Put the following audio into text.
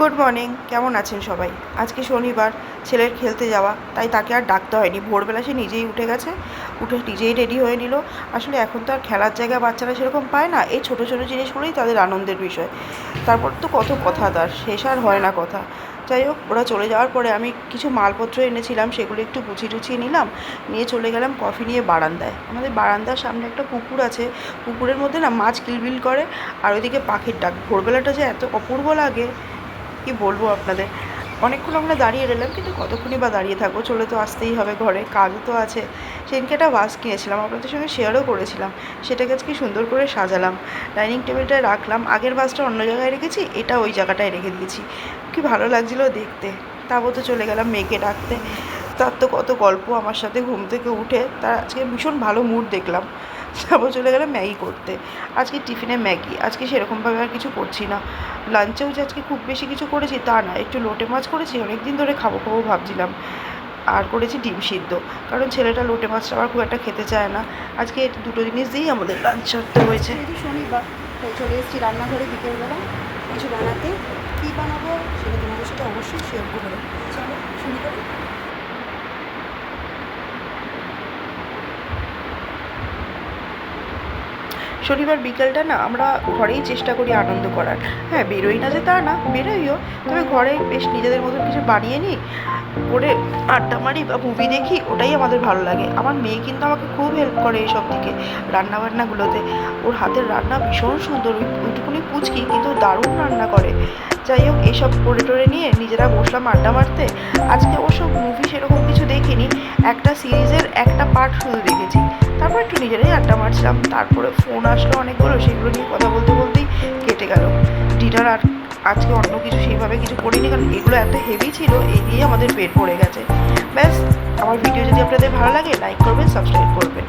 Good morning, কেমন আছেন সবাই? আজকে শনিবার, ছেলের খেলতে যাওয়া, তাই তাকে আর ডাকতে হয়নি। ভোরবেলা সে নিজেই উঠে গেছে, উঠে নিজেই রেডি হয়ে নিল। আসলে এখন তো আর খেলার জায়গা বাচ্চারা সেরকম পায় না, এই ছোটো ছোটো জিনিসগুলোই তাদের আনন্দের বিষয়। তারপর তো কত কথা, তার শেষ আর হয় না কথা। যাই হোক, ওরা চলে যাওয়ার পরে আমি কিছু মালপত্র এনেছিলাম, সেগুলো একটু গুছিয়ে টুছিয়ে নিলাম, নিয়ে চলে গেলাম কফি নিয়ে বারান্দায়। আমাদের বারান্দার সামনে একটা পুকুর আছে, পুকুরের মধ্যে না মাছ কিলবিল করে, আর ওইদিকে পাখির ডাক। ভোরবেলাটা যে এত অপূর্ব লাগে, কি বলবো আপনাদের। অনেকক্ষণ আমরা দাঁড়িয়ে রইলাম, কিন্তু কতক্ষণই বা দাঁড়িয়ে থাকবো, চলে তো আসতেই হবে, ঘরে কাজও তো আছে। সেদিনকে একটা ভাস কিনেছিলাম, আপনাদের সঙ্গে শেয়ারও করেছিলাম। সেটাকে আজকে সুন্দর করে সাজালাম, ডাইনিং টেবিলটায় রাখলাম। আগের ভাসটা অন্য জায়গায় রেখেছি, এটা ওই জায়গাটায় রেখে দিয়েছি। কি ভালো লাগছিলো দেখতে। তারপর তো চলে গেলাম মেয়েকে ডাকতে। তার তো কত গল্প আমার সাথে, ঘুম থেকে উঠে তার আজকে ভীষণ ভালো মুড দেখলাম। তারপর চলে গেলাম ম্যাগি করতে। আজকে টিফিনে ম্যাগি, আজকে সেরকমভাবে আর কিছু করছি না। লাঞ্চেও যে আজকে খুব বেশি কিছু করেছি তা না, একটু লোটে মাছ করেছি, অনেক দিন ধরে খাবো খাবো ভাবছিলাম। আর করেছি ডিম সিদ্ধ, কারণ ছেলেটা লোটে মাছটা আবার খুব একটা খেতে চায় না। আজকে এই দুটো জিনিস দিয়েই আমাদের লাঞ্চ সারতে হয়েছে। যেহেতু শনিবার, তাই চলে এসেছি রান্নাঘরে বিকেলবেলা কিছু বানাতে। কী বানাবো সেটা তোমাদের সাথে অবশ্যই শেয়ার করবো। চলো শুরু করি। শনিবার বিকেলটা না আমরা ঘরেই চেষ্টা করি আনন্দ করার। হ্যাঁ, বেরোই না যে তা না, বেরোইও, তবে ঘরে বেশ নিজেদের মতন কিছু বানিয়ে নিই, করে আড্ডা মারি বা মুভি দেখি, ওটাই আমাদের ভালো লাগে। আমার মেয়ে কিন্তু আমাকে খুব হেল্প করে এইসব দিকে, রান্নাবান্নাগুলোতে। ওর হাতের রান্না ভীষণ সুন্দর, ওইটুকুনি পুচকি কিন্তু দারুণ রান্না করে। যাই হোক, এইসব করে টোরে নিয়ে নিজেরা বসলাম আড্ডা মারতে। আজকে ওসব মুভি সেরকম কিছু দেখিনি, একটা সিরিজের একটা পার্ট শুধু দেখেছি। তারপর একটু নিজেরাই আড্ডা মারছিলাম, তারপরে ফোন আসলো অনেকগুলো, সেগুলো নিয়ে কথা বলতে বলতেই কেটে গেল ডিনার। আর আজকে অন্য কিছু সেইভাবে কিছু করিনি, কারণ এগুলো এত হেভি ছিল, এই দিয়ে আমাদের পেট ভরে গেছে। ব্যাস, আমার ভিডিও যদি আপনাদের ভালো লাগে লাইক করবেন, সাবস্ক্রাইব করবেন।